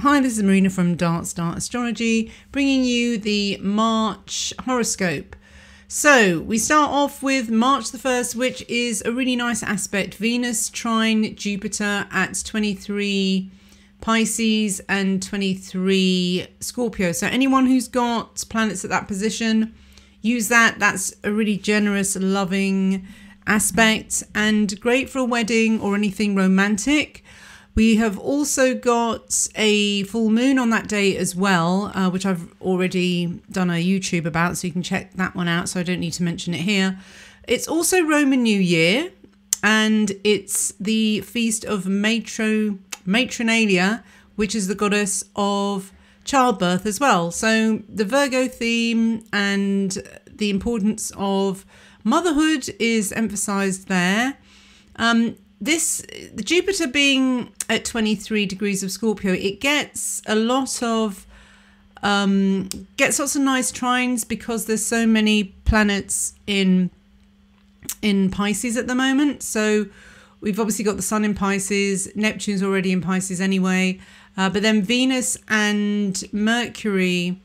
Hi, this is Marina from Darkstar Astrology, bringing you the March horoscope. So we start off with March the 1st, which is a really nice aspect. Venus trine Jupiter at 23 Pisces and 23 Scorpio. So anyone who's got planets at that position, use that. That's a really generous, loving aspect and great for a wedding or anything romantic. We have also got a full moon on that day as well, which I've already done a YouTube about, so you can check that one out, so I don't need to mention it here. It's also Roman New Year, and it's the feast of Matronalia, which is the goddess of childbirth as well. So the Virgo theme and the importance of motherhood is emphasized there. The Jupiter being at 23 degrees of Scorpio, it gets a lot of gets lots of nice trines because there's so many planets in Pisces at the moment. So we've obviously got the Sun in Pisces, Neptune's already in Pisces anyway, but then Venus and Mercury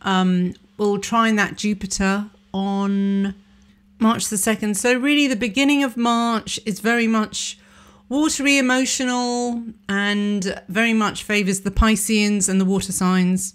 will trine that Jupiter on March the 2nd. So really the beginning of March is very much watery, emotional, and very much favours the Pisceans and the water signs.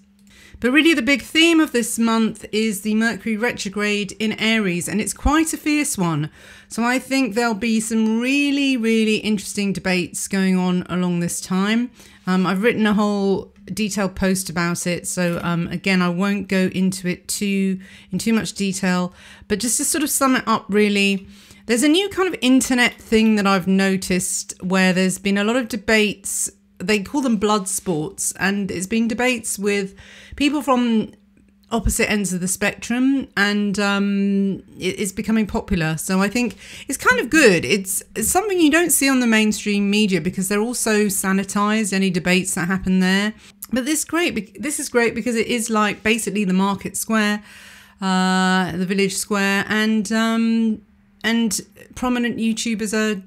But really the big theme of this month is the Mercury Retrograde in Aries, and it's quite a fierce one. So I think there'll be some really, really interesting debates going on along this time. I've written a whole detailed post about it, so again, I won't go into it in too much detail, but just to sort of sum it up really, there's a new kind of internet thing that I've noticed where there's been a lot of debates. They call them blood sports, and it's been debates with people from opposite ends of the spectrum, and it's becoming popular. So I think it's kind of good. It's something you don't see on the mainstream media because they're also sanitized, any debates that happen there. But this is great because it is like basically the market square, the village square, and prominent YouTubers are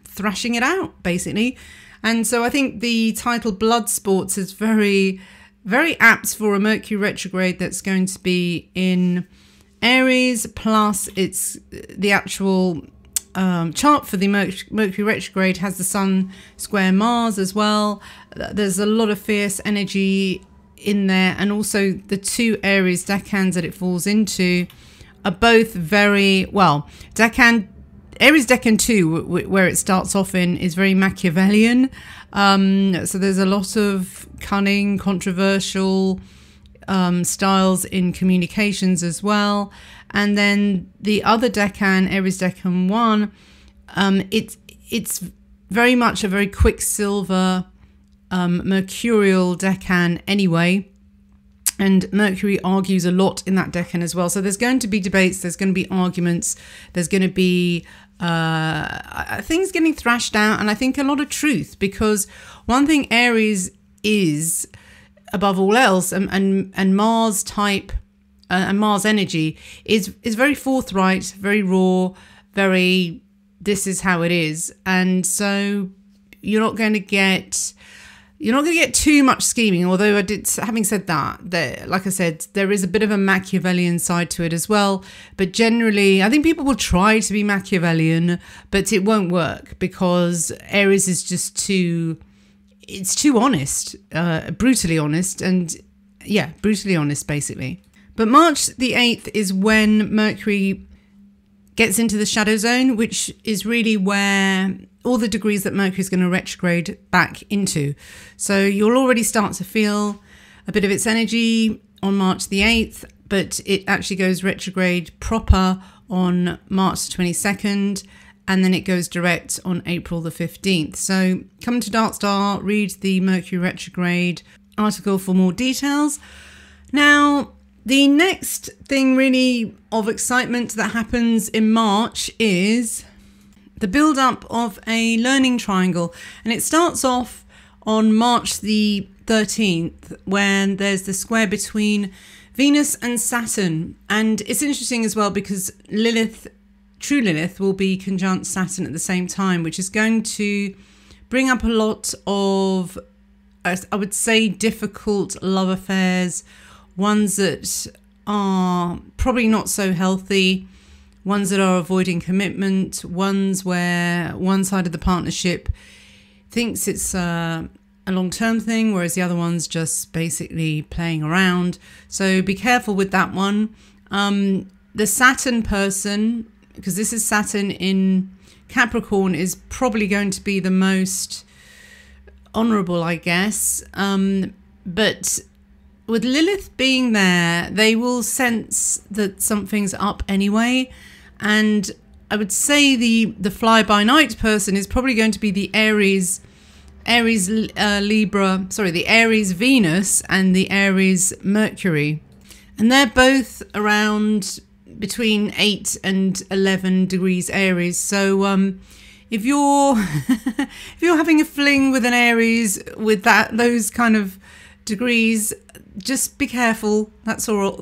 thrashing it out basically. And so I think the title Blood Sports is very, very apt for a Mercury retrograde that's going to be in Aries, plus it's the actual chart for the Mercury retrograde has the Sun square Mars as well. There's a lot of fierce energy in there, and also the two Aries decans that it falls into are both very well. Aries Decan 2, where it starts off in, is very Machiavellian. So there's a lot of cunning, controversial styles in communications as well. And then the other Decan, Aries Decan 1, it's very much a very Quicksilver, mercurial Decan anyway. And Mercury argues a lot in that decan as well. So there's going to be debates, there's going to be arguments, there's going to be things getting thrashed out, and I think a lot of truth, because one thing Aries is above all else, and Mars type and Mars energy is very forthright, very raw, very this is how it is. And so you're not going to get too much scheming, although having said that, like I said, there is a bit of a Machiavellian side to it as well. But generally, I think people will try to be Machiavellian, but it won't work because Aries is just too honest, brutally honest, and yeah, brutally honest, basically. But March the 8th is when Mercury gets into the shadow zone, which is really where all the degrees that Mercury is going to retrograde back into. So you'll already start to feel a bit of its energy on March the 8th, but it actually goes retrograde proper on March the 22nd, and then it goes direct on April the 15th. So come to Darkstar, read the Mercury retrograde article for more details. Now, the next thing really of excitement that happens in March is the build-up of a learning triangle, and it starts off on March the 13th when there's the square between Venus and Saturn. And it's interesting as well because true Lilith will be conjunct Saturn at the same time, which is going to bring up a lot of I would say, difficult love affairs, ones that are probably not so healthy, ones that are avoiding commitment, ones where one side of the partnership thinks it's a long-term thing, whereas the other one's just basically playing around. So be careful with that one. The Saturn person, because this is Saturn in Capricorn, is probably going to be the most honorable, I guess. But with Lilith being there, they will sense that something's up anyway. And I would say the fly-by-night person is probably going to be the Aries Venus and the Aries Mercury. And they're both around between 8 and 11 degrees Aries. So if you're if you're having a fling with an Aries with those kind of degrees, just be careful. That's all.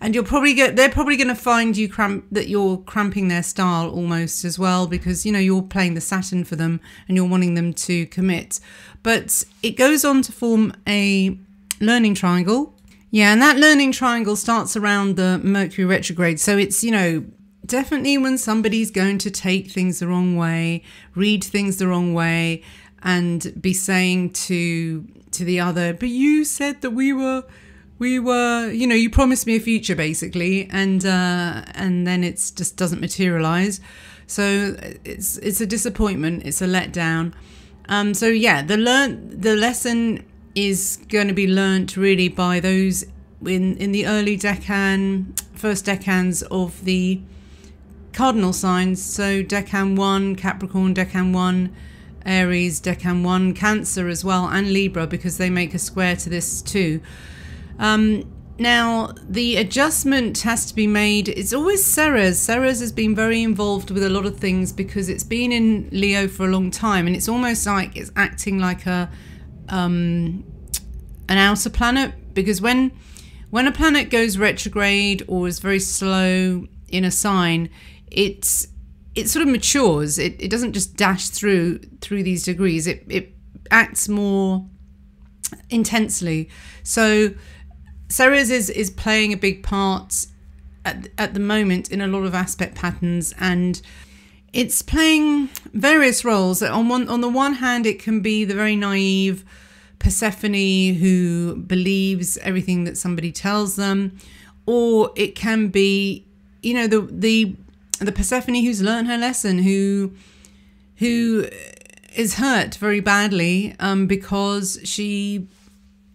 And they're probably going to find you that you're cramping their style almost as well, because you're playing the Saturn for them and you're wanting them to commit. But it goes on to form a learning triangle. Yeah, and that learning triangle starts around the Mercury retrograde. So it's, definitely when somebody's going to take things the wrong way, read things the wrong way, and be saying to the other, but you said that we were, you promised me a future, basically, and then it's just doesn't materialize. So it's a disappointment. It's a letdown. So yeah, the lesson is going to be learnt really by those in the early first decans of the cardinal signs. So decan 1 Capricorn, decan 1 Aries, decan 1 Cancer as well, and Libra, because they make a square to this too. Now the adjustment has to be made. It's always Ceres. Ceres has been very involved with a lot of things because it's been in Leo for a long time, and it's almost like it's acting like an outer planet, because when a planet goes retrograde or is very slow in a sign, it sort of matures. It doesn't just dash through these degrees. It acts more intensely. So Ceres is playing a big part at the moment in a lot of aspect patterns, and it's playing various roles. On the one hand, it can be the very naive Persephone who believes everything that somebody tells them, or it can be, the Persephone who's learned her lesson, who is hurt very badly because she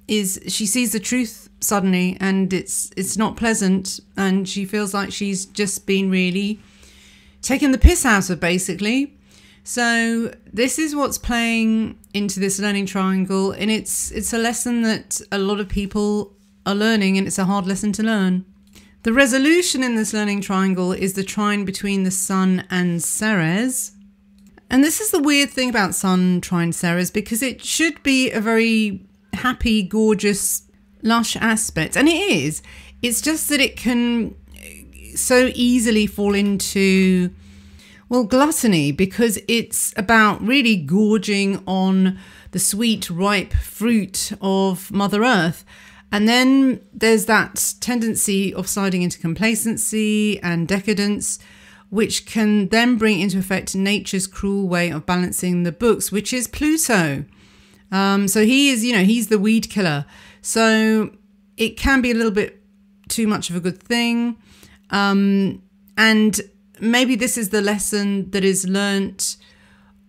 sees the truth suddenly, and it's not pleasant, and she feels like she's just been really taken the piss out of, basically. So this is what's playing into this learning triangle, and it's a lesson that a lot of people are learning, and it's a hard lesson to learn. The resolution in this learning triangle is the trine between the Sun and Ceres. And this is the weird thing about Sun trine Ceres, because it should be a very happy, gorgeous, lush aspect. And it is. It's just that it can so easily fall into, well, gluttony, because it's about really gorging on the sweet, ripe fruit of Mother Earth. And then there's that tendency of sliding into complacency and decadence, which can then bring into effect nature's cruel way of balancing the books, which is Pluto. So he is, he's the weed killer. So it can be a little bit too much of a good thing. And maybe this is the lesson that is learnt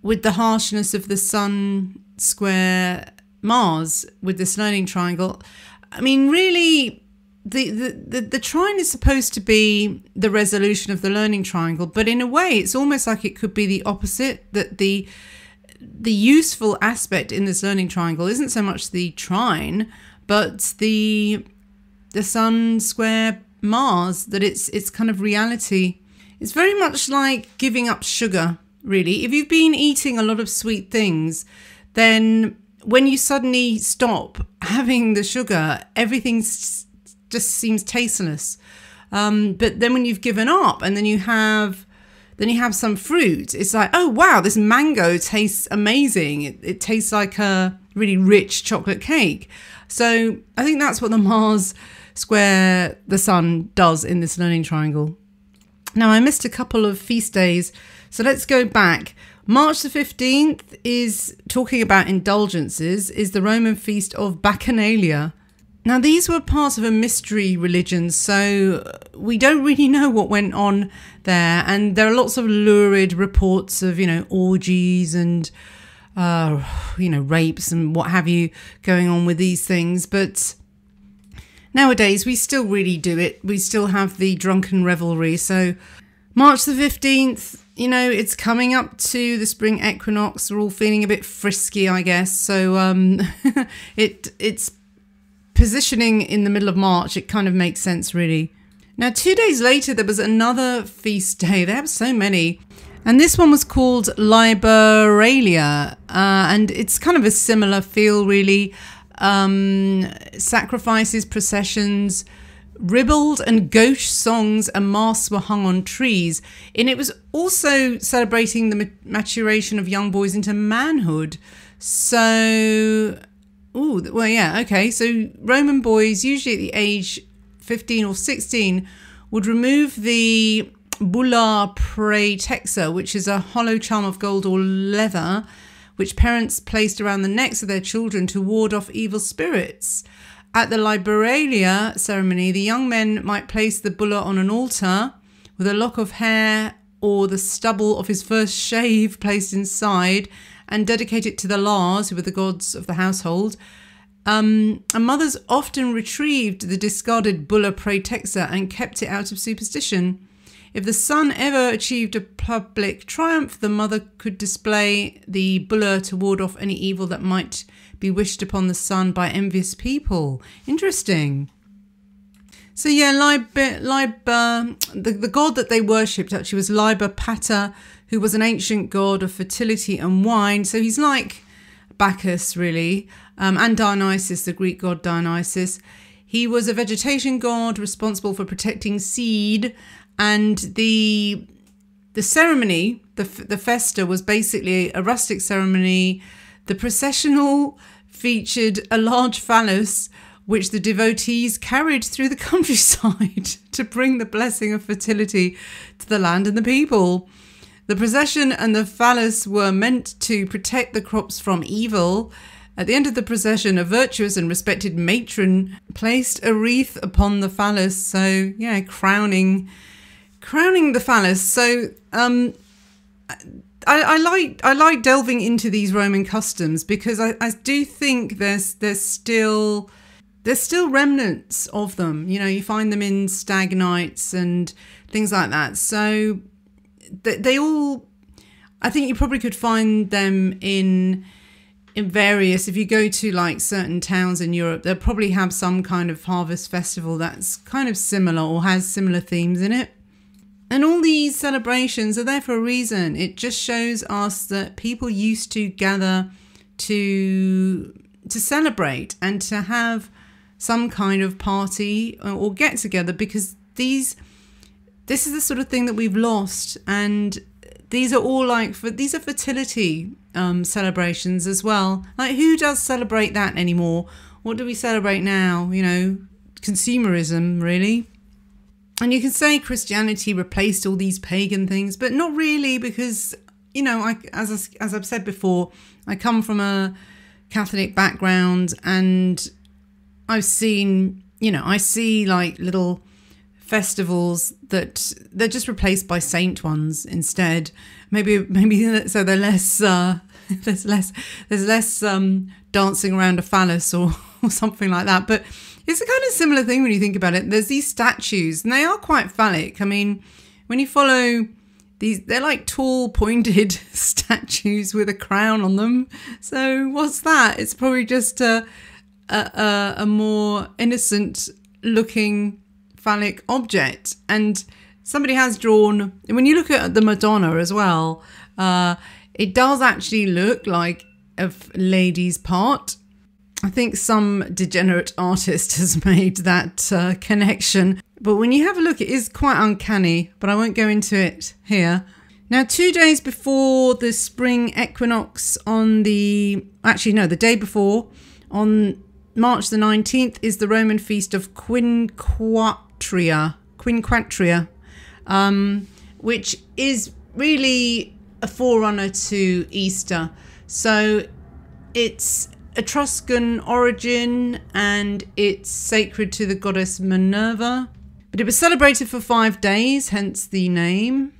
with the harshness of the Sun square Mars with this learning triangle. I mean, really, the trine is supposed to be the resolution of the learning triangle, but in a way, it's almost like it could be the opposite, that the useful aspect in this learning triangle isn't so much the trine, but the Sun square Mars, that it's kind of reality. It's very much like giving up sugar, really. If you've been eating a lot of sweet things, then when you suddenly stop having the sugar, everything just seems tasteless. But then when you've given up and then you have some fruit, it's like, oh wow, this mango tastes amazing. It tastes like a really rich chocolate cake. So I think that's what the Mars square the Sun does in this learning triangle. Now, I missed a couple of feast days, so let's go back. March the 15th is talking about indulgences, is the Roman feast of Bacchanalia. Now, these were part of a mystery religion, so we don't really know what went on there. And there are lots of lurid reports of, orgies and, rapes and what have you going on with these things. But nowadays, we still really do it. We still have the drunken revelry. So March the 15th, it's coming up to the spring equinox. We're all feeling a bit frisky, I guess. So it's positioning in the middle of March. It kind of makes sense, really. Now, 2 days later, there was another feast day. They have so many. And this one was called Liberalia. And it's kind of a similar feel, really. Sacrifices, processions, ribald and gauche songs and masks were hung on trees. And it was also celebrating the maturation of young boys into manhood. So, so Roman boys, usually at the age 15 or 16, would remove the bulla praetexa, which is a hollow charm of gold or leather, which parents placed around the necks of their children to ward off evil spirits. At the Liberalia ceremony, the young men might place the bulla on an altar with a lock of hair or the stubble of his first shave placed inside and dedicate it to the Lars, who were the gods of the household. And mothers often retrieved the discarded bulla praetexa and kept it out of superstition. If the son ever achieved a public triumph, the mother could display the bulla to ward off any evil that might be wished upon the son by envious people. Interesting. So yeah, the god that they worshipped actually was Liber Pater, who was an ancient god of fertility and wine. So he's like Bacchus, really, and Dionysus, the Greek god Dionysus. He was a vegetation god responsible for protecting seed. And the ceremony, the Festa, was basically a rustic ceremony. The processional featured a large phallus, which the devotees carried through the countryside to bring the blessing of fertility to the land and the people. The procession and the phallus were meant to protect the crops from evil. At the end of the procession, a virtuous and respected matron placed a wreath upon the phallus. So, yeah, crowning the phallus. So I like delving into these Roman customs because I do think there's still remnants of them. You find them in stag nights and things like that. So they all, I think you probably could find them in various, if you go to like certain towns in Europe, they'll probably have some kind of harvest festival that's kind of similar or has similar themes in it. And all these celebrations are there for a reason. It just shows us that people used to gather to celebrate and to have some kind of party or get together, because this is the sort of thing that we've lost. And these are all these are fertility celebrations as well. Like, who does celebrate that anymore? What do we celebrate now? Consumerism, really. And you can say Christianity replaced all these pagan things, but not really, because, as I've said before, I come from a Catholic background, and I've seen, I see like little festivals that they're just replaced by saint ones instead. Maybe so they're less there's less dancing around a phallus or something like that. But it's a kind of similar thing when you think about it. There's these statues, and they are quite phallic. I mean, when you follow these, they're like tall, pointed statues with a crown on them. So what's that? It's probably just a more innocent looking phallic object. And somebody has drawn, when you look at the Madonna as well, it does actually look like a lady's part. I think some degenerate artist has made that connection. But when you have a look, it is quite uncanny, but I won't go into it here. Now, 2 days before the spring equinox the day before, on March the 19th, is the Roman feast of Quinquatria, which is really a forerunner to Easter. So it's Etruscan origin and it's sacred to the goddess Minerva. But it was celebrated for 5 days, hence the name.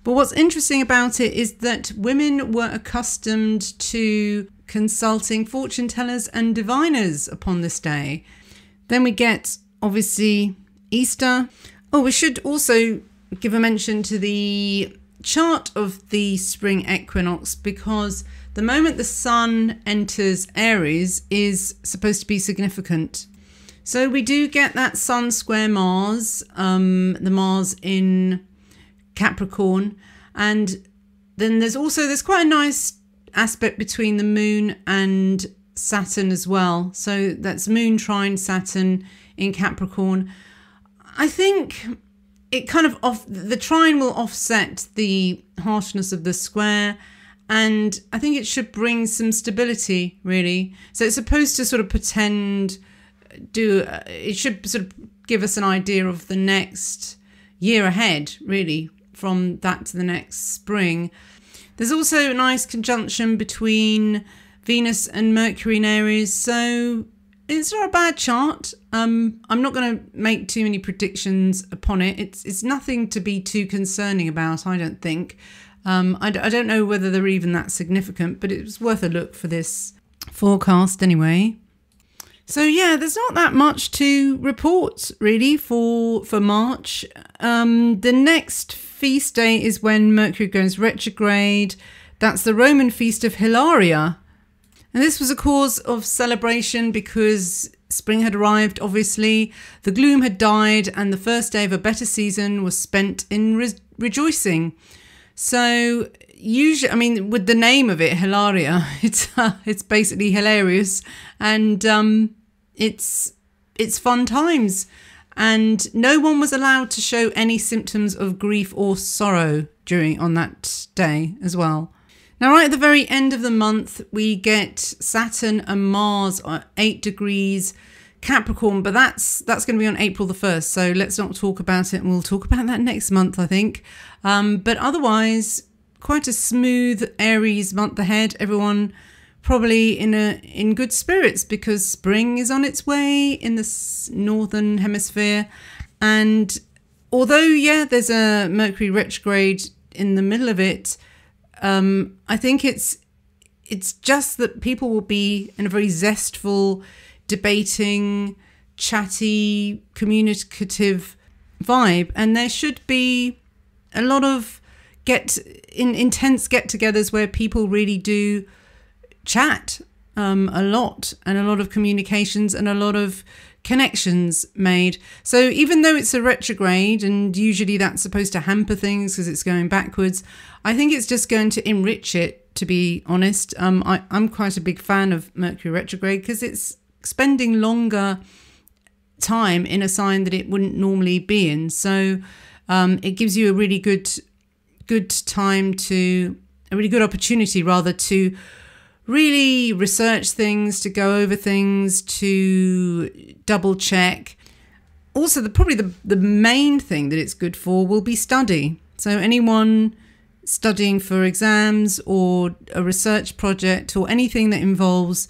But what's interesting about it is that women were accustomed to consulting fortune tellers and diviners upon this day. Then we get, obviously, Easter. Oh, we should also give a mention to the chart of the spring equinox, because the moment the sun enters Aries is supposed to be significant. So we do get that sun square Mars, the Mars in Capricorn, and then there's quite a nice aspect between the moon and Saturn as well. So that's moon trine Saturn in Capricorn. I think it kind of the trine will offset the harshness of the square, and I think it should bring some stability, really. So it's supposed to sort of it should sort of give us an idea of the next year ahead, really, from that to the next spring. There's also a nice conjunction between Venus and Mercury in Aries, so it's not a bad chart. I'm not going to make too many predictions upon it. It's nothing to be too concerning about, I don't think. I don't know whether they're even that significant, but it was worth a look for this forecast anyway. So yeah, there's not that much to report really for March. The next feast day is when Mercury goes retrograde. That's the Roman feast of Hilaria. And this was a cause of celebration because spring had arrived, obviously. The gloom had died and the first day of a better season was spent in rejoicing. So usually, I mean, with the name of it, Hilaria, it's basically hilarious, and it's fun times. And no one was allowed to show any symptoms of grief or sorrow on that day as well. Now, right at the very end of the month, we get Saturn and Mars at 8 degrees Capricorn, but that's going to be on April the 1st. So let's not talk about it, and we'll talk about that next month, I think. But otherwise, quite a smooth Aries month ahead. Everyone probably in good spirits because spring is on its way in the northern hemisphere. And although, yeah, there's a Mercury retrograde in the middle of it, I think it's just that people will be in a very zestful, debating, chatty, communicative vibe, and there should be a lot of intense get-togethers where people really do chat a lot, and a lot of communications and a lot of connections made. So even though it's a retrograde, and usually that's supposed to hamper things because it's going backwards, I think it's just going to enrich it, to be honest. I'm quite a big fan of Mercury retrograde because it's spending longer time in a sign that it wouldn't normally be in. So it gives you a really good opportunity rather to really research things, to go over things, to double check. Also, probably the main thing that it's good for will be study. So anyone studying for exams or a research project or anything that involves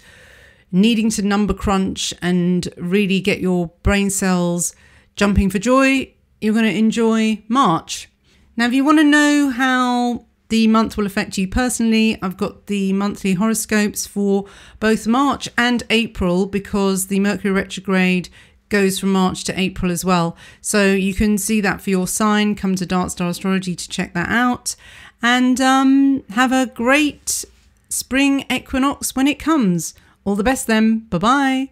needing to number crunch and really get your brain cells jumping for joy, you're going to enjoy March. Now, if you want to know how the month will affect you personally, I've got the monthly horoscopes for both March and April, because the Mercury retrograde goes from March to April as well. So you can see that for your sign. Come to Darkstar Astrology to check that out. And have a great spring equinox when it comes. All the best then. Bye-bye.